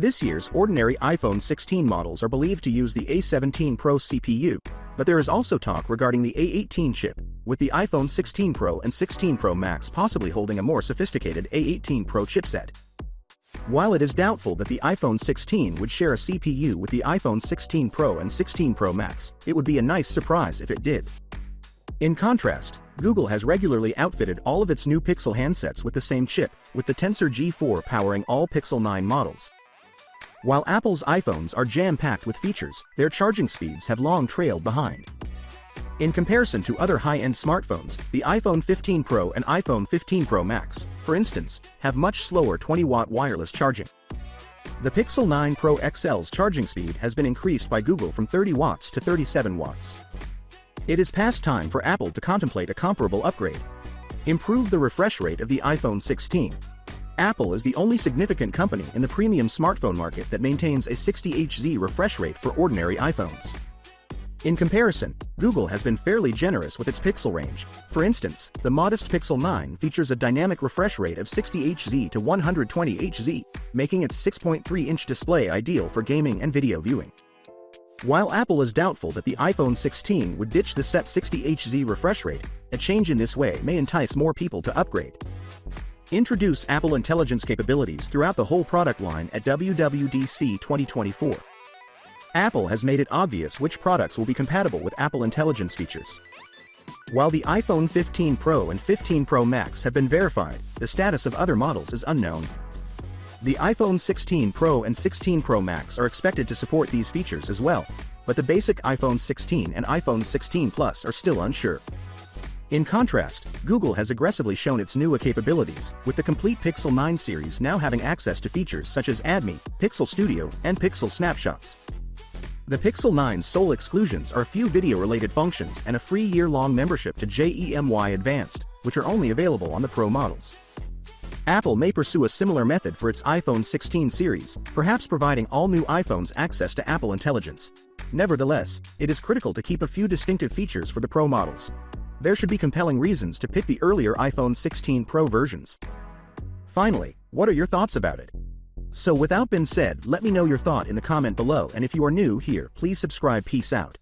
This year's ordinary iPhone 16 models are believed to use the A17 Pro CPU, but there is also talk regarding the A18 chip, with the iPhone 16 Pro and 16 Pro Max possibly holding a more sophisticated A18 Pro chipset. While it is doubtful that the iPhone 16 would share a CPU with the iPhone 16 Pro and 16 Pro Max, it would be a nice surprise if it did. In contrast, Google has regularly outfitted all of its new Pixel handsets with the same chip, with the Tensor G4 powering all Pixel 9 models. While Apple's iPhones are jam-packed with features, their charging speeds have long trailed behind. In comparison to other high-end smartphones, the iPhone 15 Pro and iPhone 15 Pro Max, for instance, have much slower 20-watt wireless charging. The Pixel 9 Pro XL's charging speed has been increased by Google from 30 watts to 37 watts. It is past time for Apple to contemplate a comparable upgrade. Improve the refresh rate of the iPhone 16. Apple is the only significant company in the premium smartphone market that maintains a 60Hz refresh rate for ordinary iPhones. In comparison, Google has been fairly generous with its pixel range. For instance, the modest Pixel 9 features a dynamic refresh rate of 60Hz to 120Hz, making its 6.3-inch display ideal for gaming and video viewing. While Apple is doubtful that the iPhone 16 would ditch the set 60Hz refresh rate, a change in this way may entice more people to upgrade. Introduce Apple Intelligence capabilities throughout the whole product line at WWDC 2024. Apple has made it obvious which products will be compatible with Apple Intelligence features. While the iPhone 15 Pro and 15 Pro Max have been verified, the status of other models is unknown. The iPhone 16 Pro and 16 Pro Max are expected to support these features as well, but the basic iPhone 16 and iPhone 16 Plus are still unsure. In contrast, Google has aggressively shown its newer capabilities, with the complete Pixel 9 series now having access to features such as AdMe, Pixel Studio, and Pixel Snapshots. The Pixel 9's sole exclusions are a few video-related functions and a free year-long membership to JEMY Advanced, which are only available on the Pro models. Apple may pursue a similar method for its iPhone 16 series, perhaps providing all new iPhones access to Apple Intelligence. Nevertheless, it is critical to keep a few distinctive features for the Pro models. There should be compelling reasons to pick the earlier iPhone 16 Pro versions. Finally, what are your thoughts about it? So without being said, let me know your thought in the comment below, and if you are new here, please subscribe. Peace out.